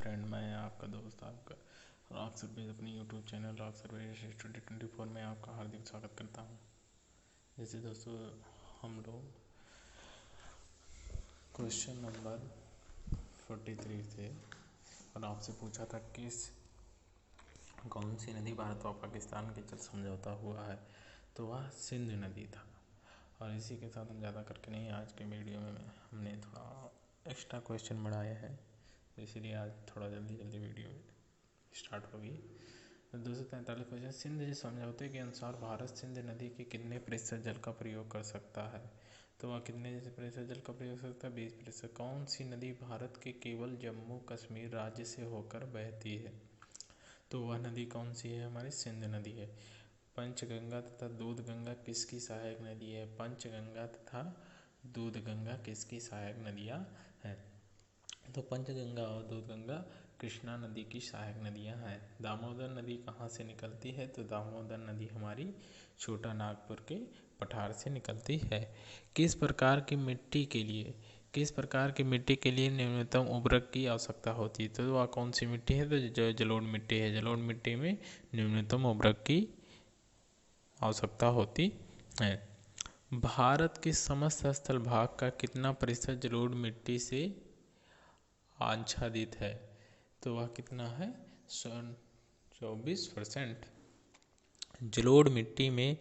Friend, मैं आपका दोस्त आपका राग सर्वेश अपनी यूट्यूब चैनल राग सर्वेश स्टडी 24 में आपका हार्दिक स्वागत करता हूं। जैसे दोस्तों हम लोग क्वेश्चन नंबर 43 थे और आपसे पूछा था किस कौन सी नदी भारत और पाकिस्तान के जल समझौता हुआ है, तो वह सिंध नदी था। और इसी के साथ हम ज़्यादा करके नहीं, आज के वीडियो में हमने थोड़ा एक्स्ट्रा क्वेश्चन बढ़ाया है, तो इसीलिए आज थोड़ा जल्दी वीडियो स्टार्ट होगी। तो 243 क्वेश्चन, सिंध समझौते के अनुसार भारत सिंध नदी के कितने प्रतिशत जल का प्रयोग कर सकता है, तो वह कितने प्रतिशत जल का प्रयोग कर सकता है? 20%। कौन सी नदी भारत के केवल जम्मू कश्मीर राज्य से होकर बहती है, तो वह नदी कौन सी है? हमारी सिंध नदी है। पंचगंगा तथा दूधगंगा किसकी सहायक नदी है? पंचगंगा तथा दूधगंगा किसकी सहायक नदियाँ हैं? तो पंचगंगा और दूधगंगा कृष्णा नदी की सहायक नदियां हैं। दामोदर नदी कहाँ से निकलती है? तो दामोदर नदी हमारी छोटा नागपुर के पठार से निकलती है। किस प्रकार की मिट्टी के लिए न्यूनतम उर्वरक की आवश्यकता होती है, तो वह कौन सी मिट्टी है? तो जलोढ़ मिट्टी है। जलोढ़ मिट्टी में न्यूनतम उर्वरक की आवश्यकता होती है। भारत के समस्त स्थल भाग का कितना प्रतिशत जलोढ़ मिट्टी से आच्छादित है, तो वह कितना है? 24%। जलोढ़ मिट्टी में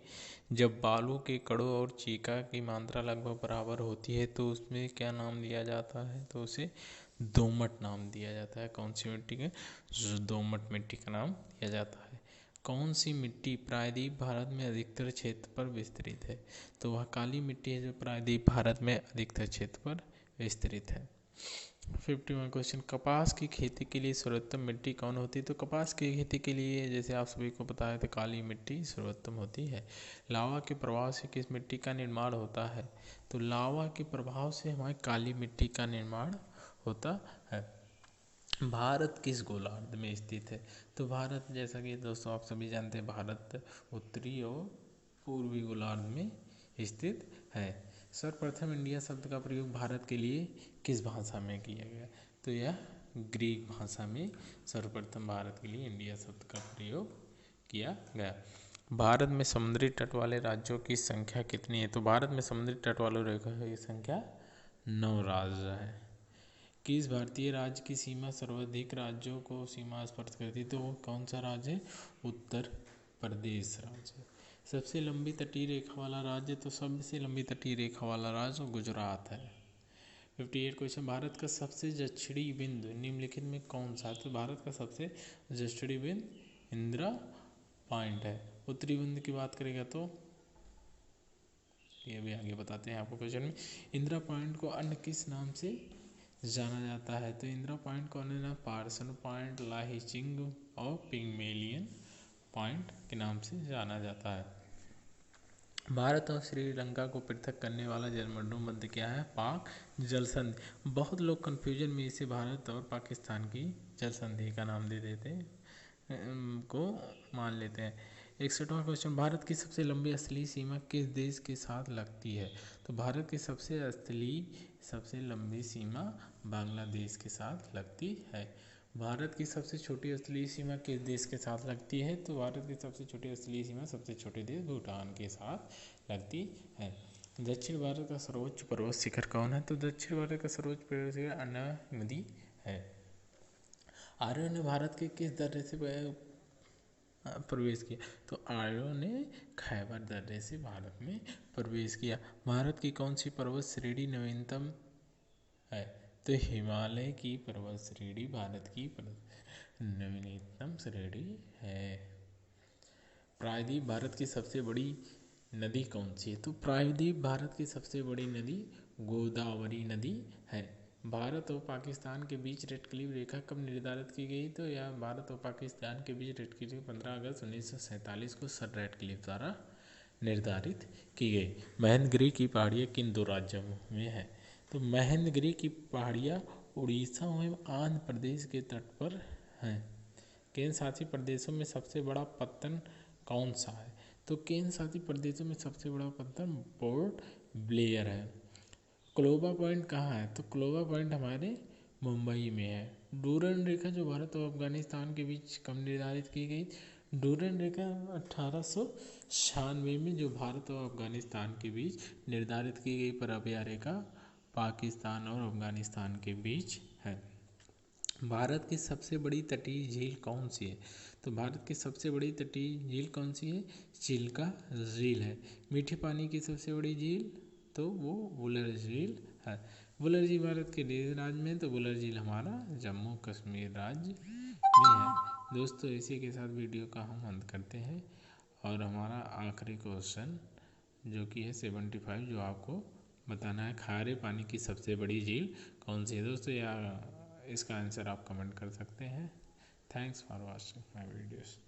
जब बालू के कणों और चीका की मात्रा लगभग बराबर होती है तो उसमें क्या नाम दिया जाता है? तो उसे दोमट नाम दिया जाता है। कौन सी मिट्टी के? दोमट मिट्टी का नाम दिया जाता है। कौन सी मिट्टी प्रायद्वीप भारत में अधिकतर क्षेत्र पर विस्तृत है, तो वह काली मिट्टी है जो प्रायद्वीप भारत में अधिकतर क्षेत्र पर विस्तृत है। 51 क्वेश्चन, कपास की खेती के लिए सर्वोत्तम मिट्टी कौन होती है? तो कपास की खेती के लिए जैसे आप सभी को पता है तो काली मिट्टी सर्वोत्तम होती है। लावा के प्रभाव से किस मिट्टी का निर्माण होता है? तो लावा के प्रभाव से हमारी काली मिट्टी का निर्माण होता है। भारत किस गोलार्ध में स्थित है? तो भारत, जैसा कि दोस्तों आप सभी जानते हैं, भारत उत्तरी और पूर्वी गोलार्ध में स्थित है। सर्वप्रथम इंडिया शब्द का प्रयोग भारत के लिए किस भाषा में किया गया? तो यह ग्रीक भाषा में सर्वप्रथम भारत के लिए इंडिया शब्द का प्रयोग किया गया। भारत में समुद्री तट वाले राज्यों की संख्या कितनी है? तो भारत में समुद्री तट वालों की संख्या 9 राज्य है। किस भारतीय राज्य की सीमा सर्वाधिक राज्यों को सीमा स्पर्श करती है? तो वो कौन सा राज्य है? उत्तर प्रदेश राज्य। सबसे लंबी तटीय रेखा वाला राज्य, तो सबसे लंबी तटीय रेखा वाला राज्य गुजरात है। 58 क्वेश्चन, भारत का सबसे दक्षिणी बिंदु निम्नलिखित में कौन सा है? तो भारत का सबसे दक्षिणी बिंदु इंदिरा पॉइंट है। उत्तरी बिंदु की बात करेगा तो ये भी आगे बताते हैं आपको क्वेश्चन में। इंदिरा पॉइंट को अन्य किस नाम से जाना जाता है? तो इंदिरा पॉइंट को अन्य नाम पार्सन पॉइंट, लाहिचिंग और पिग्मेलियन पॉइंट के नाम से जाना जाता है। भारत और श्रीलंका को पृथक करने वाला जलमंडल मध्य क्या है? पाक जल संधि। बहुत लोग कन्फ्यूजन में इसे भारत और पाकिस्तान की जल संधि का नाम दे देते हैं, को मान लेते हैं। 61वां क्वेश्चन, भारत की सबसे लंबी स्थलीय सीमा किस देश के साथ लगती है? तो भारत की सबसे लंबी सीमा बांग्लादेश के साथ लगती है। भारत की सबसे छोटी स्थलीय सीमा किस देश के साथ लगती है? तो भारत की सबसे छोटी स्थलीय सीमा सबसे छोटे देश भूटान के साथ लगती है। दक्षिण भारत का सर्वोच्च पर्वत शिखर कौन है? तो दक्षिण भारत का सर्वोच्च पर्वत शिखर अनायमदी है। आर्यों ने भारत के किस दर्रे से प्रवेश किया? तो आर्यों ने खैबर दर्रे से भारत में प्रवेश किया। भारत की कौन सी पर्वत श्रेणी नवीनतम है? तो हिमालय की पर्वत श्रेणी भारत की नवीनतम श्रेणी है। प्रायद्वीप भारत की सबसे बड़ी नदी कौन सी है? तो प्रायद्वीप भारत की सबसे बड़ी नदी गोदावरी नदी है। भारत और पाकिस्तान के बीच रेड क्लिफ रेखा कब निर्धारित की गई? तो यह भारत और पाकिस्तान के बीच रेड क्लिफ 15 अगस्त 1947 को सर रेड क्लिफ द्वारा निर्धारित की गई। महेंद्रगिरी की पहाड़ियाँ किन दो राज्यों में है? तो महेंद्रगिरी की पहाड़ियाँ उड़ीसा एवं आंध्र प्रदेश के तट पर हैं। केंद्र शासित प्रदेशों में सबसे बड़ा पत्तन कौन सा है? तो केंद्र शासित प्रदेशों में सबसे बड़ा पत्तन पोर्ट ब्लेयर है। क्लोबा पॉइंट कहाँ है? तो क्लोबा पॉइंट हमारे मुंबई में है। डूरन रेखा जो भारत और अफगानिस्तान के बीच कब निर्धारित की गई? डूरन रेखा 1896 में जो भारत और अफगानिस्तान के बीच निर्धारित की गई, पर अब यह रेखा पाकिस्तान और अफगानिस्तान के बीच है। भारत की सबसे बड़ी तटीय झील कौन सी है? तो भारत की सबसे बड़ी तटीय झील कौन सी है? चिल्का झील है। मीठे पानी की सबसे बड़ी झील, तो वो वुलर झील है। वुलर झील भारत के राज्य में, तो वुलर झील हमारा जम्मू कश्मीर राज्य में है। दोस्तों, इसी के साथ वीडियो का हम अंत करते हैं और हमारा आखिरी क्वेश्चन जो कि है 75, जो आपको बताना है खारे पानी की सबसे बड़ी झील कौन सी है। दोस्तों, या इसका आंसर आप कमेंट कर सकते हैं। Thanks for watching my videos.